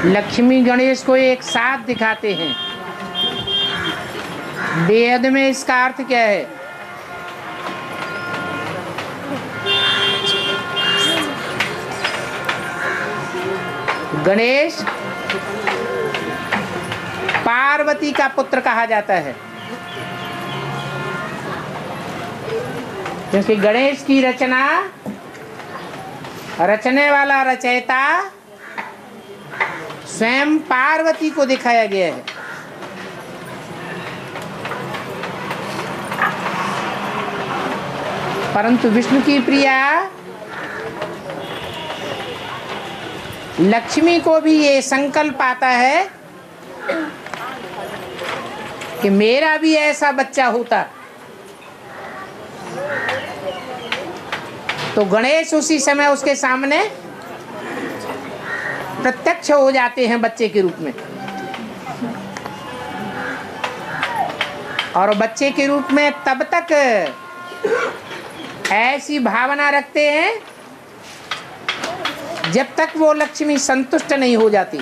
लक्ष्मी गणेश को एक साथ दिखाते हैं। वेद में इसका अर्थ क्या है? गणेश पार्वती का पुत्र कहा जाता है, क्योंकि गणेश की रचना रचने वाला रचयिता स्वयं पार्वती को दिखाया गया है। परंतु विष्णु की प्रिया लक्ष्मी को भी ये संकल्प आता है कि मेरा भी ऐसा बच्चा होता। तो गणेश उसी समय उसके सामने प्रत्यक्ष हो जाते हैं बच्चे के रूप में, और बच्चे के रूप में तब तक ऐसी भावना रखते हैं जब तक वो लक्ष्मी संतुष्ट नहीं हो जाती।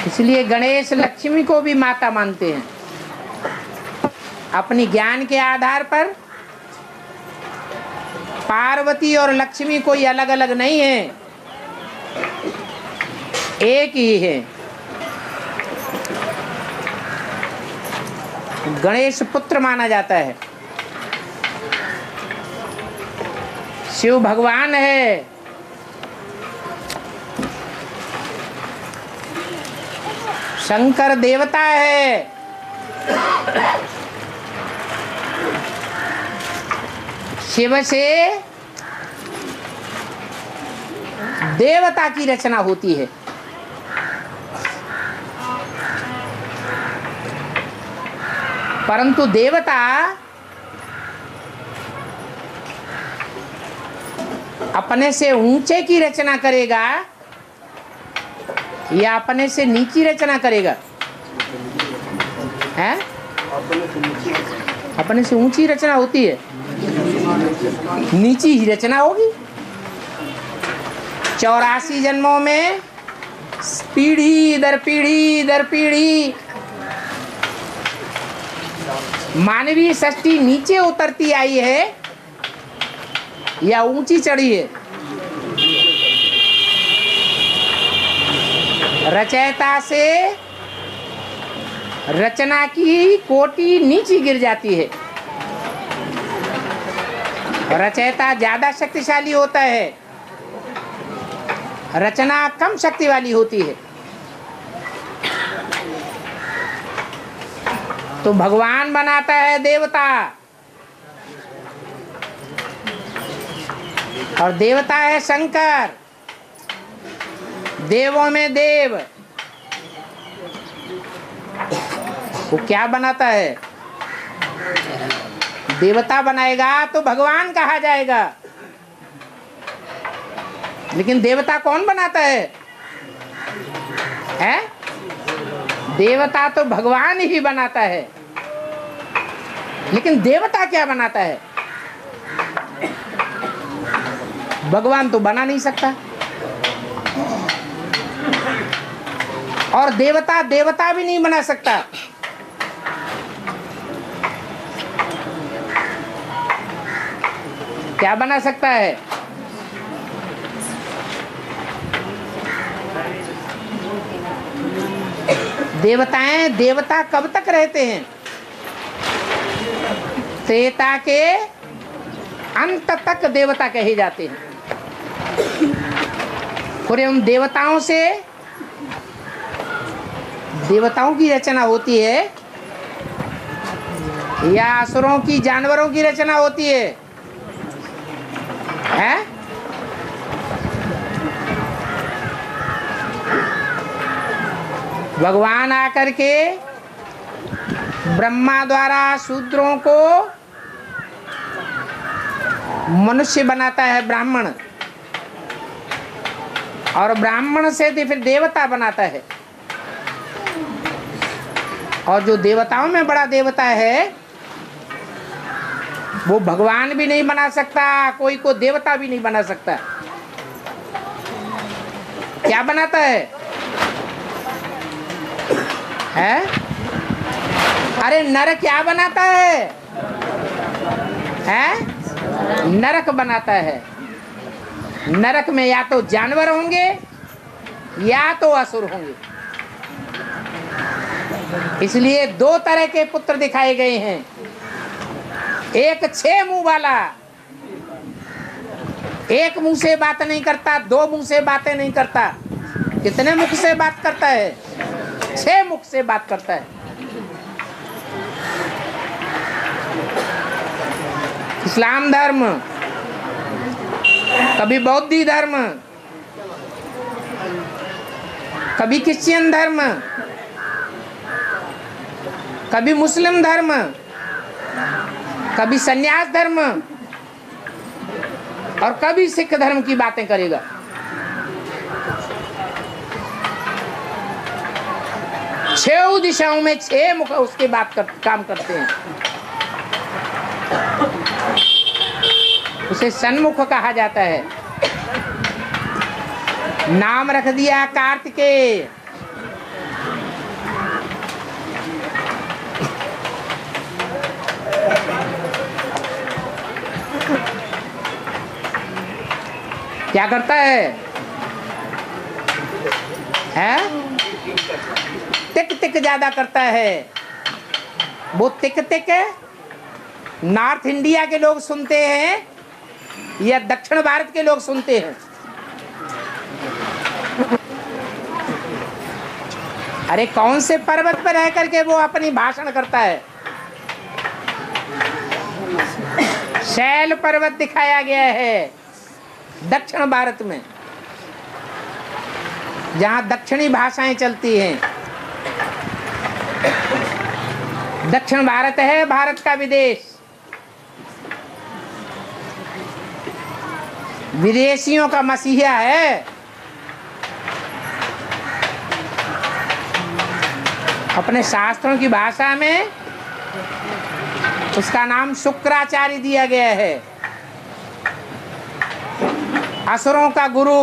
इसलिए गणेश लक्ष्मी को भी माता मानते हैं। अपनी ज्ञान के आधार पर पार्वती और लक्ष्मी कोई अलग अलग नहीं है, एक ही है। गणेश पुत्र माना जाता है, शिव भगवान है, शंकर देवता है, शिव से देवता की रचना होती है। परंतु देवता अपने से ऊंचे की रचना करेगा या अपने से नीची रचना करेगा? हैं? अपने से ऊंची रचना होती है, नीची ही रचना होगी। 84 जन्मों में पीढ़ी दर पीढ़ी दर पीढ़ी मानवीय सृष्टि नीचे उतरती आई है या ऊंची चढ़ी है? रचयिता से रचना की कोटि नीचे गिर जाती है। रचयिता ज्यादा शक्तिशाली होता है, रचना कम शक्ति वाली होती है। तो भगवान बनाता है देवता, और देवता है शंकर, देवों में देव। वो क्या बनाता है? देवता बनाएगा तो भगवान कहा जाएगा, लेकिन देवता कौन बनाता है? हैं? देवता तो भगवान ही बनाता है, लेकिन देवता क्या बनाता है? भगवान तो बना नहीं सकता, और देवता देवता भी नहीं बना सकता। क्या बना सकता है? देवताएं देवता कब तक रहते हैं? त्रेता के अंत तक देवता कहे जाते हैं। फिर उन देवताओं से देवताओं की रचना होती है या असुरों की, जानवरों की रचना होती है? हैं? भगवान आकर के ब्रह्मा द्वारा शूद्रों को मनुष्य बनाता है, ब्राह्मण, और ब्राह्मण से फिर देवता बनाता है। और जो देवताओं में बड़ा देवता है वो भगवान भी नहीं बना सकता, कोई को देवता भी नहीं बना सकता। क्या बनाता है? हैं? अरे नर क्या बनाता है? हैं? नरक बनाता है। नरक में या तो जानवर होंगे या तो असुर होंगे। इसलिए दो तरह के पुत्र दिखाए गए हैं। एक 6 मुंह वाला, एक मुंह से बात नहीं करता, 2 मुंह से बातें नहीं करता। कितने मुख से बात करता है? 6 मुख से बात करता है। इस्लाम धर्म, कभी बौद्धी धर्म, कभी क्रिश्चियन धर्म, कभी मुस्लिम धर्म, कभी संन्यास धर्म और कभी सिख धर्म की बातें करेगा। छह दिशाओं में 6 मुख उसके काम करते हैं। उसे सन्मुख कहा जाता है। नाम रख दिया कार्तिकेय। क्या करता है? टिक टिक ज्यादा करता है। वो टिक टिक नॉर्थ इंडिया के लोग सुनते हैं या दक्षिण भारत के लोग सुनते हैं? अरे कौन से पर्वत पर रह करके वो अपनी भाषण करता है? शैल पर्वत दिखाया गया है दक्षिण भारत में, जहां दक्षिणी भाषाएं चलती हैं। दक्षिण भारत है भारत का विदेश। विदेशियों का मसीहा है। अपने शास्त्रों की भाषा में उसका नाम शुक्राचार्य दिया गया है, असुरों का गुरु।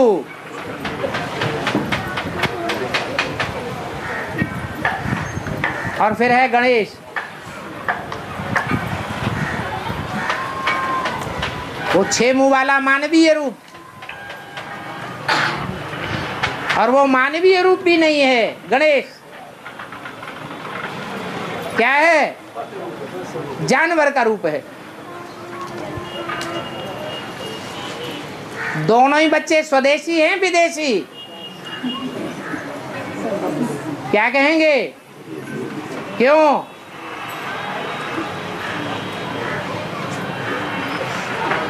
और फिर है गणेश। वो 6 मुंह वाला मानवीय रूप, और वो मानवीय रूप भी नहीं है। गणेश क्या है? जानवर का रूप है। दोनों ही बच्चे स्वदेशी हैं विदेशी? क्या कहेंगे? क्यों?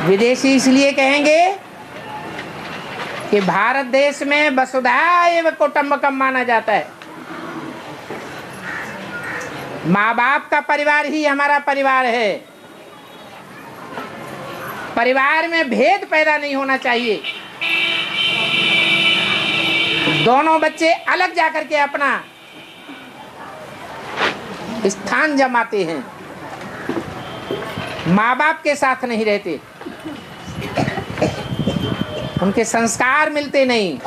विदेशी इसलिए कहेंगे कि भारत देश में वसुधैव एवं कुटुंबकम माना जाता है। माँ बाप का परिवार ही हमारा परिवार है। परिवार में भेद पैदा नहीं होना चाहिए। दोनों बच्चे अलग जाकर के अपना स्थान जमाते हैं, माँ बाप के साथ नहीं रहते, उनके संस्कार मिलते नहीं।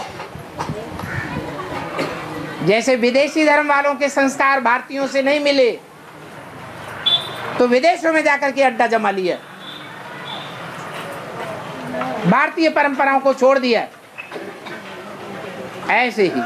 जैसे विदेशी धर्म वालों के संस्कार भारतीयों से नहीं मिले तो विदेशों में जाकर के अड्डा जमा लिया, भारतीय परंपराओं को छोड़ दिया। ऐसे ही